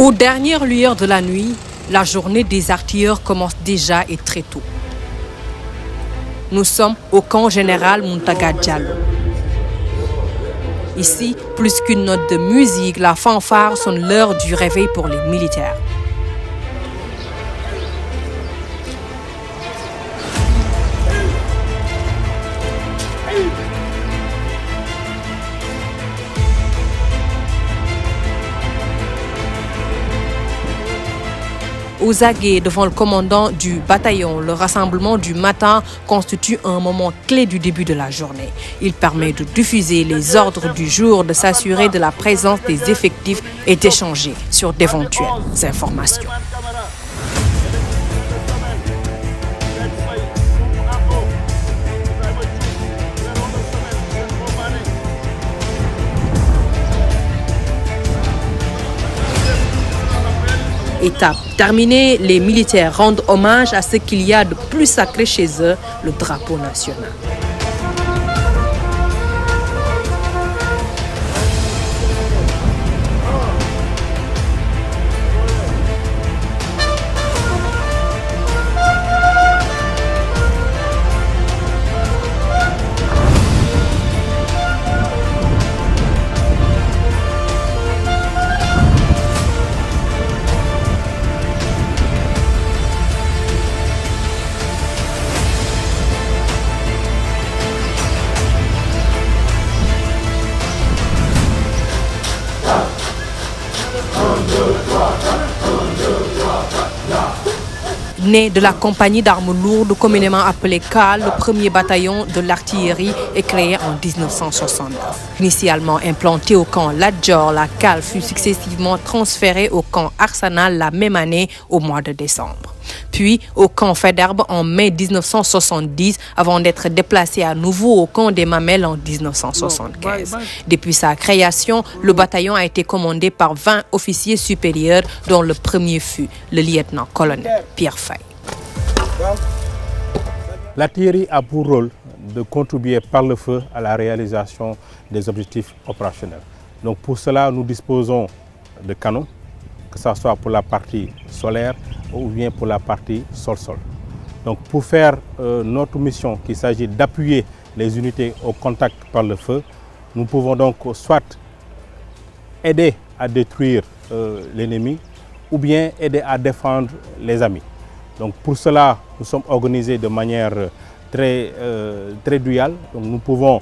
Aux dernières lueurs de la nuit, la journée des artilleurs commence déjà et très tôt. Nous sommes au camp général Muntaga Diallo. Ici, plus qu'une note de musique, la fanfare sonne l'heure du réveil pour les militaires. Aux aguets devant le commandant du bataillon, le rassemblement du matin constitue un moment clé du début de la journée. Il permet de diffuser les ordres du jour, de s'assurer de la présence des effectifs et d'échanger sur d'éventuelles informations. Étape terminée, les militaires rendent hommage à ce qu'il y a de plus sacré chez eux, le drapeau national. Né de la compagnie d'armes lourdes, communément appelée CAL, le premier bataillon de l'artillerie est créé en 1969. Initialement implanté au camp Ladjor, la CAL fut successivement transférée au camp Arsenal la même année au mois de décembre. Puis au camp Faidherbe en mai 1970, avant d'être déplacé à nouveau au camp des Mamelles en 1975. Depuis sa création, le bataillon a été commandé par 20 officiers supérieurs, dont le premier fut le lieutenant-colonel Pierre Faye. L'artillerie a pour rôle de contribuer par le feu à la réalisation des objectifs opérationnels. Donc pour cela, nous disposons de canons, que ce soit pour la partie solaire ou bien pour la partie sol-sol. Donc pour faire notre mission, qu'il s'agit d'appuyer les unités au contact par le feu, nous pouvons donc soit aider à détruire l'ennemi ou bien aider à défendre les amis. Donc pour cela, nous sommes organisés de manière très duale. Donc nous pouvons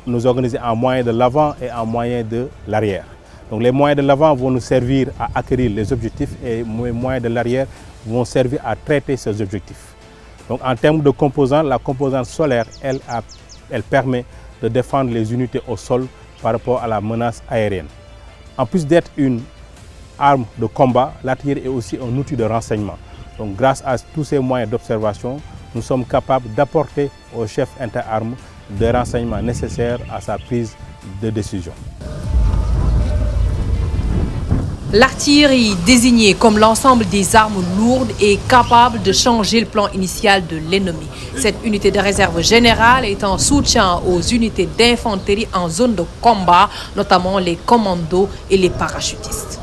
nous organiser en moyen de l'avant et en moyen de l'arrière. Donc les moyens de l'avant vont nous servir à acquérir les objectifs et les moyens de l'arrière vont servir à traiter ces objectifs. Donc en termes de composantes, la composante solaire, elle permet de défendre les unités au sol par rapport à la menace aérienne. En plus d'être une arme de combat, l'artillerie est aussi un outil de renseignement. Donc grâce à tous ces moyens d'observation, nous sommes capables d'apporter au chef interarmes des renseignements nécessaires à sa prise de décision. L'artillerie, désignée comme l'ensemble des armes lourdes, est capable de changer le plan initial de l'ennemi. Cette unité de réserve générale est en soutien aux unités d'infanterie en zone de combat, notamment les commandos et les parachutistes.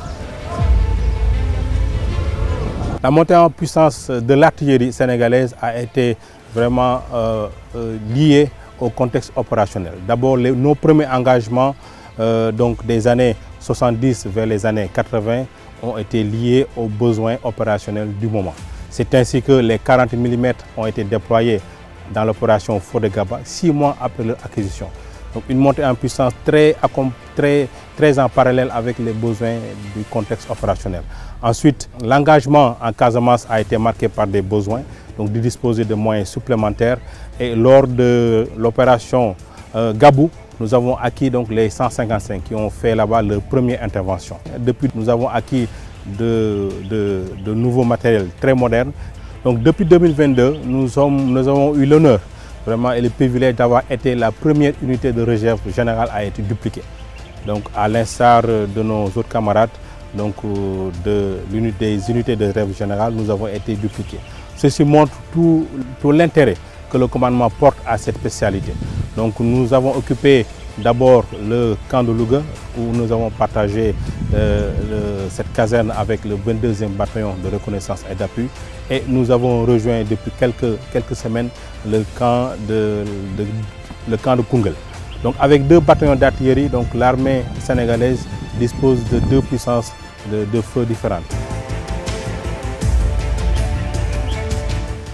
La montée en puissance de l'artillerie sénégalaise a été vraiment liée au contexte opérationnel. D'abord, nos premiers engagements donc des années 70 vers les années 80 ont été liés aux besoins opérationnels du moment. C'est ainsi que les 40 mm ont été déployés dans l'opération Fort de Gaba 6 mois après leur acquisition. Donc une montée en puissance très en parallèle avec les besoins du contexte opérationnel. Ensuite, l'engagement en Casamance a été marqué par des besoins, donc de disposer de moyens supplémentaires. Et lors de l'opération Gabou, nous avons acquis donc les 155 qui ont fait là-bas leur première intervention. Depuis, nous avons acquis de nouveaux matériels très modernes. Donc depuis 2022, nous avons eu l'honneur vraiment et le privilège d'avoir été la première unité de réserve générale à être dupliquée. Donc à l'instar de nos autres camarades, donc des unités de réserve générale, nous avons été dupliqués. Ceci montre tout l'intérêt que le commandement porte à cette spécialité. Donc nous avons occupé d'abord le camp de Louga où nous avons partagé cette caserne avec le 22e bataillon de reconnaissance et d'appui. Et nous avons rejoint depuis quelques semaines le camp de Koungheul. Donc avec 2 bataillons d'artillerie, l'armée sénégalaise dispose de 2 puissances de feu différentes.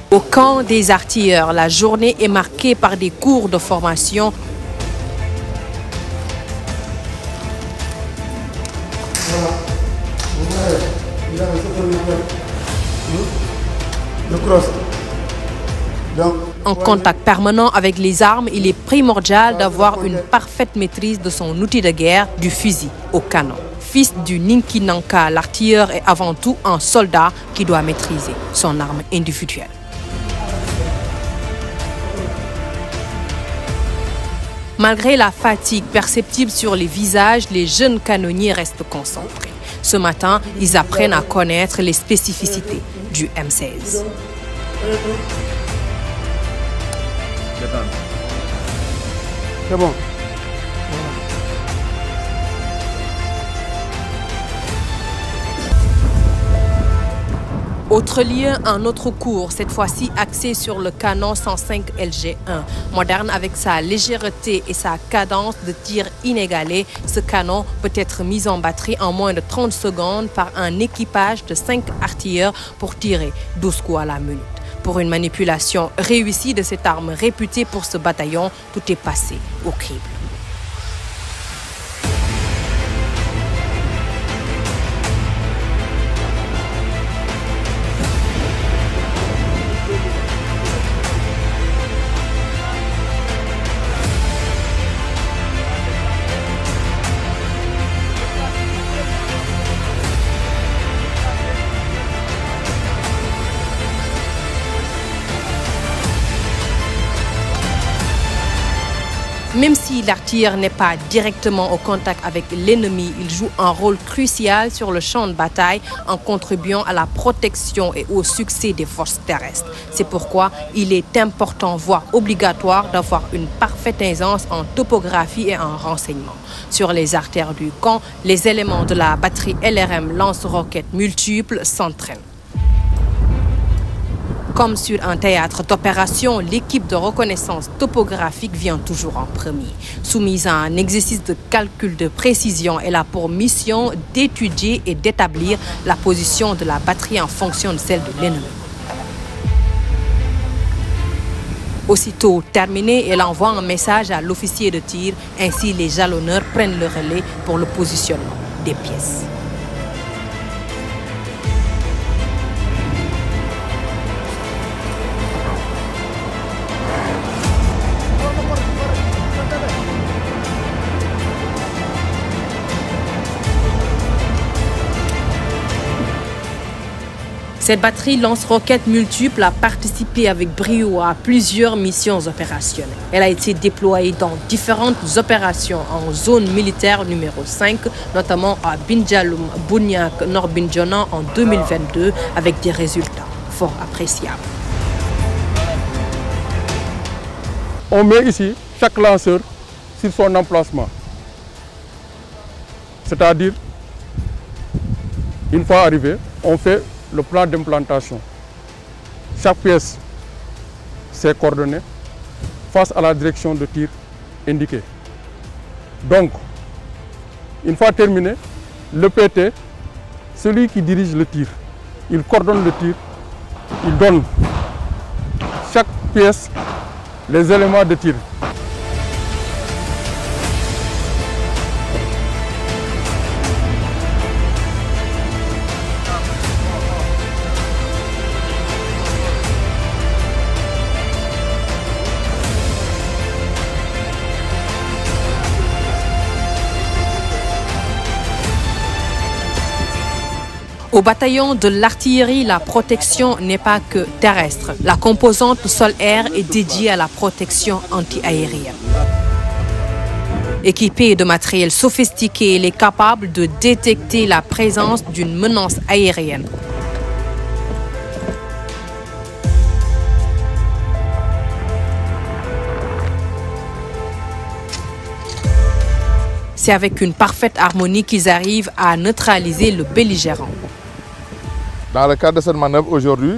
Au camp des artilleurs, la journée est marquée par des cours de formation. En contact permanent avec les armes, il est primordial d'avoir une parfaite maîtrise de son outil de guerre, du fusil au canon. Fils du Ninki Nanka, l'artilleur est avant tout un soldat qui doit maîtriser son arme individuelle. Malgré la fatigue perceptible sur les visages, les jeunes canonniers restent concentrés. Ce matin, ils apprennent à connaître les spécificités du M16. C'est bon. Autre lieu, un autre cours, cette fois-ci axé sur le canon 105 LG1. Moderne avec sa légèreté et sa cadence de tir inégalée, ce canon peut être mis en batterie en moins de 30 secondes par un équipage de 5 artilleurs pour tirer 12 coups à la minute. Pour une manipulation réussie de cette arme réputée pour ce bataillon, tout est passé au crible. Même si l'artilleur n'est pas directement au contact avec l'ennemi, il joue un rôle crucial sur le champ de bataille en contribuant à la protection et au succès des forces terrestres. C'est pourquoi il est important, voire obligatoire, d'avoir une parfaite aisance en topographie et en renseignement. Sur les artères du camp, les éléments de la batterie LRM lance-roquettes multiples s'entraînent. Comme sur un théâtre d'opération, l'équipe de reconnaissance topographique vient toujours en premier. Soumise à un exercice de calcul de précision, elle a pour mission d'étudier et d'établir la position de la batterie en fonction de celle de l'ennemi. Aussitôt terminée, elle envoie un message à l'officier de tir, ainsi les jalonneurs prennent le relais pour le positionnement des pièces. Cette batterie lance-roquettes multiples a participé avec brio à plusieurs missions opérationnelles. Elle a été déployée dans différentes opérations en zone militaire numéro 5, notamment à Bindjaloum, Bouniak, Nord Bignona en 2022, avec des résultats fort appréciables. On met ici chaque lanceur sur son emplacement. C'est-à-dire, une fois arrivé, on fait le plan d'implantation. Chaque pièce, ses coordonnées, face à la direction de tir indiquée. Donc, une fois terminé, le PT, celui qui dirige le tir, il coordonne le tir, il donne chaque pièce les éléments de tir. Au bataillon de l'artillerie, la protection n'est pas que terrestre. La composante sol-air est dédiée à la protection anti-aérienne. Équipée de matériel sophistiqué, elle est capable de détecter la présence d'une menace aérienne. C'est avec une parfaite harmonie qu'ils arrivent à neutraliser le belligérant. Dans le cadre de cette manœuvre aujourd'hui,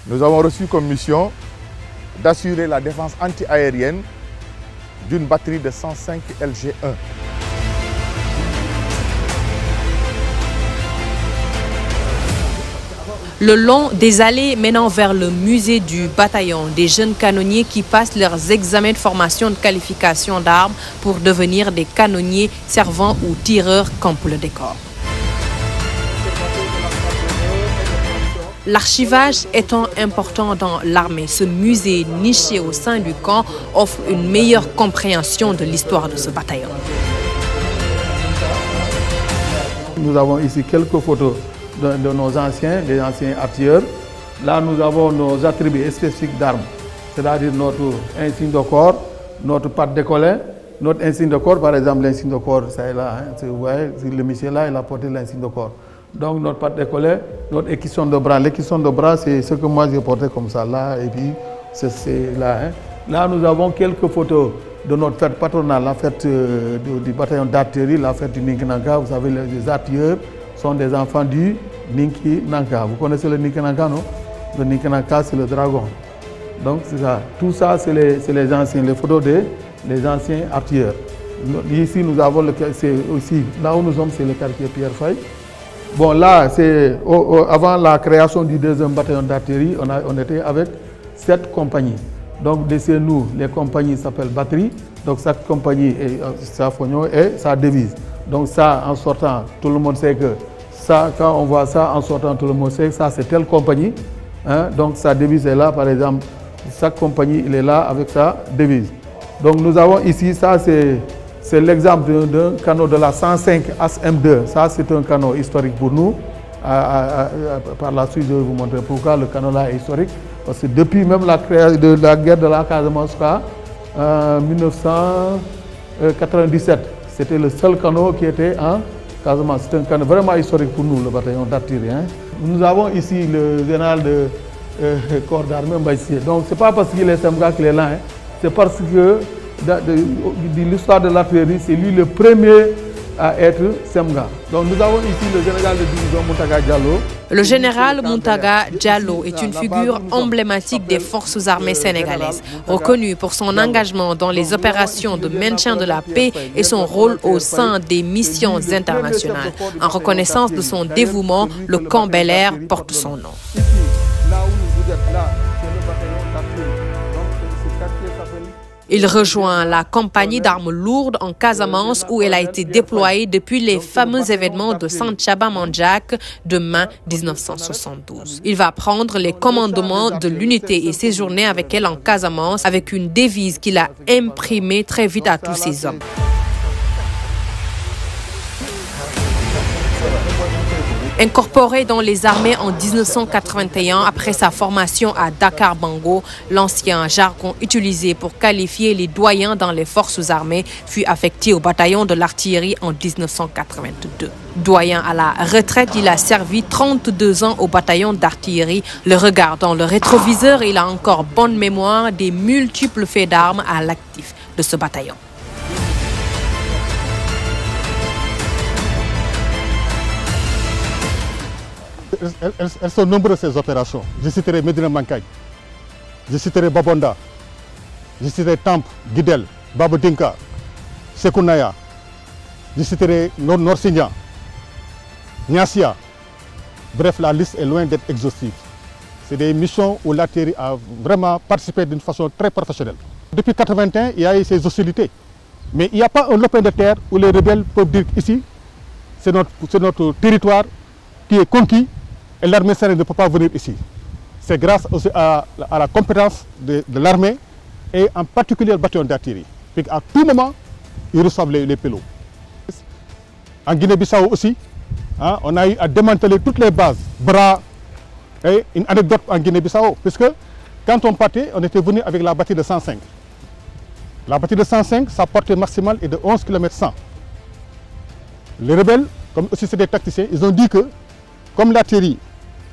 nous avons reçu comme mission d'assurer la défense anti-aérienne d'une batterie de 105 LG1. Le long des allées menant vers le musée du bataillon, des jeunes canonniers qui passent leurs examens de formation de qualification d'armes pour devenir des canonniers, servants ou tireurs campent le décor. L'archivage étant important dans l'armée, ce musée niché au sein du camp offre une meilleure compréhension de l'histoire de ce bataillon. Nous avons ici quelques photos de nos des anciens artilleurs. Là, nous avons nos attributs spécifiques d'armes, c'est-à-dire notre insigne de corps, notre patte décollée, notre insigne de corps, par exemple l'insigne de corps, ça est là, hein, vous voyez, le monsieur là, il a porté l'insigne de corps. Donc notre patte décollée, notre équisson de bras. L'équisson de bras, c'est ce que moi j'ai porté comme ça, là, et puis c'est là. Hein. Là, nous avons quelques photos de notre fête patronale, la fête du bataillon d'artillerie, la fête du Ninki-Nanka. Vous savez, les artilleurs sont des enfants du Ninki-Nanka. Vous connaissez le Ninki-Nanka, non? Le Ninki-Nanka, c'est le dragon. Donc c'est ça. Tout ça, c'est les anciens, les photos des anciens artilleurs. Ici, nous avons c'est aussi, là où nous sommes, c'est le quartier Pierre-Faye. Bon, là, c'est avant la création du 2e bataillon d'artillerie, on était avec 7 compagnies. Donc, de chez nous, les compagnies s'appellent batterie. Donc, chaque compagnie est sa fognon et sa devise. Donc, ça, en sortant, tout le monde sait que ça, quand on voit ça, en sortant, tout le monde sait que ça, c'est telle compagnie. Hein? Donc, sa devise est là, par exemple. Chaque compagnie, il est là avec sa devise. Donc, nous avons ici, ça, c'est l'exemple d'un canot de la 105 ASM2. Ça, c'est un canot historique pour nous. Par la suite, je vais vous montrer pourquoi le canot-là est historique. Parce que depuis même la création de la guerre de la Casamance, en 1997, c'était le seul canot qui était en Casamance. C'est un canot vraiment historique pour nous, le bataillon d'artillerie. Hein. Nous avons ici le général de corps d'armée Mbaïsié. Donc, ce n'est pas parce qu'il est Semga qu'il est là. Hein. C'est parce que de l'histoire de l'artillerie, c'est lui le premier à être Semga. Donc nous avons ici le général de division Mountaga Diallo. Le général Mountaga Diallo est une figure emblématique des forces armées sénégalaises, reconnu pour son engagement dans les opérations de maintien de la paix et son rôle au sein des missions internationales. En reconnaissance de son dévouement, le camp Bel-Air porte son nom. Ici, là où vous êtes là, c'est le bataillon d'artillerie. Donc ce quartier s'appelle... Il rejoint la compagnie d'armes lourdes en Casamance où elle a été déployée depuis les fameux événements de Santhiaba Mandjak de mai 1972. Il va prendre les commandements de l'unité et séjourner avec elle en Casamance avec une devise qu'il a imprimée très vite à tous ses hommes. Incorporé dans les armées en 1981 après sa formation à Dakar-Bango, l'ancien jargon utilisé pour qualifier les doyens dans les forces armées fut affecté au bataillon de l'artillerie en 1982. Doyen à la retraite, il a servi 32 ans au bataillon d'artillerie. Le regard dans le rétroviseur, il a encore bonne mémoire des multiples faits d'armes à l'actif de ce bataillon. Elles sont nombreuses ces opérations. Je citerai Medina Mankagne, je citerai Babonda, je citerai Tamp, Guidel, Babodinka, Sekounaya, je citerai Nord-Signan, Niassia. Bref, la liste est loin d'être exhaustive. C'est des missions où l'artillerie a vraiment participé d'une façon très professionnelle. Depuis 1981, il y a eu ces hostilités. Mais il n'y a pas un lopin de terre où les rebelles peuvent dire ici, c'est notre territoire qui est conquis. Et l'armée sénégalaise ne peut pas venir ici. C'est grâce aussi à la compétence de l'armée et en particulier le bataillon d'artillerie. À tout moment, ils reçoivent les pélos. En Guinée-Bissau aussi, hein, on a eu à démanteler toutes les bases, bras. Et une anecdote en Guinée-Bissau, puisque quand on partait, on était venu avec la batterie de 105. La batterie de 105, sa portée maximale est de 11 km/h. Les rebelles, comme aussi c'est des tacticiens, ils ont dit que comme l'artillerie,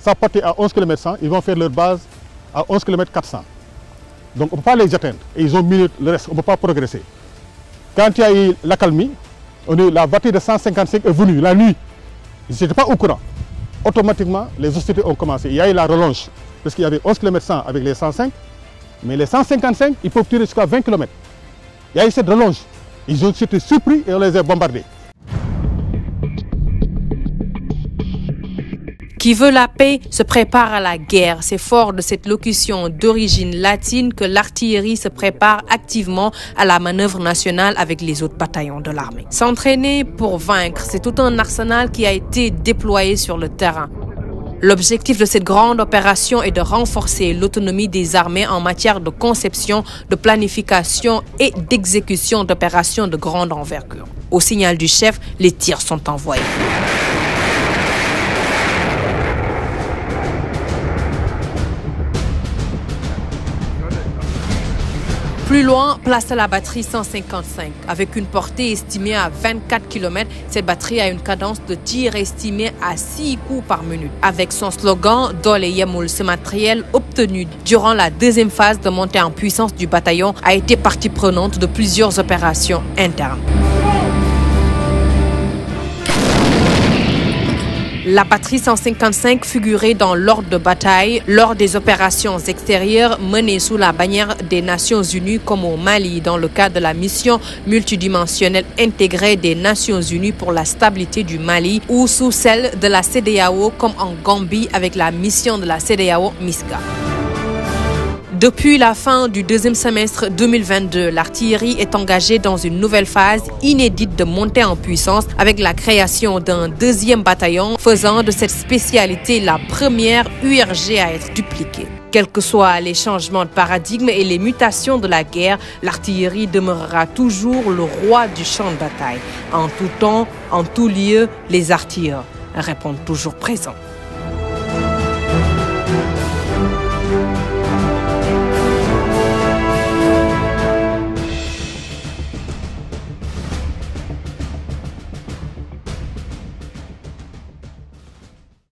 sa portée à 11 km/h, ils vont faire leur base à 11 km/400. Donc on ne peut pas les atteindre. Et ils ont mis le reste, on ne peut pas progresser. Quand il y a eu l'accalmie, La batterie de 155 est venue la nuit. Ils n'étaient pas au courant. Automatiquement, les hostilités ont commencé. Il y a eu la relonge, parce qu'il y avait 11 km 100 avec les 105, mais les 155, ils peuvent tirer jusqu'à 20 km. Il y a eu cette relonge. Ils ont été surpris et on les a bombardés. Qui veut la paix se prépare à la guerre. C'est fort de cette locution d'origine latine que l'artillerie se prépare activement à la manœuvre nationale avec les autres bataillons de l'armée. S'entraîner pour vaincre, c'est tout un arsenal qui a été déployé sur le terrain. L'objectif de cette grande opération est de renforcer l'autonomie des armées en matière de conception, de planification et d'exécution d'opérations de grande envergure. Au signal du chef, les tirs sont envoyés. Plus loin, place à la batterie 155. Avec une portée estimée à 24 km, cette batterie a une cadence de tir estimée à 6 coups par minute. Avec son slogan « Dole Yemul », ce matériel obtenu durant la deuxième phase de montée en puissance du bataillon a été partie prenante de plusieurs opérations internes. La batterie 155 figurait dans l'ordre de bataille lors des opérations extérieures menées sous la bannière des Nations Unies comme au Mali dans le cadre de la mission multidimensionnelle intégrée des Nations Unies pour la stabilité du Mali ou sous celle de la CEDEAO comme en Gambie avec la mission de la CEDEAO MISCA. Depuis la fin du deuxième semestre 2022, l'artillerie est engagée dans une nouvelle phase inédite de montée en puissance avec la création d'un deuxième bataillon faisant de cette spécialité la première URG à être dupliquée. Quels que soient les changements de paradigme et les mutations de la guerre, l'artillerie demeurera toujours le roi du champ de bataille. En tout temps, en tout lieu, les artilleurs répondent toujours présents.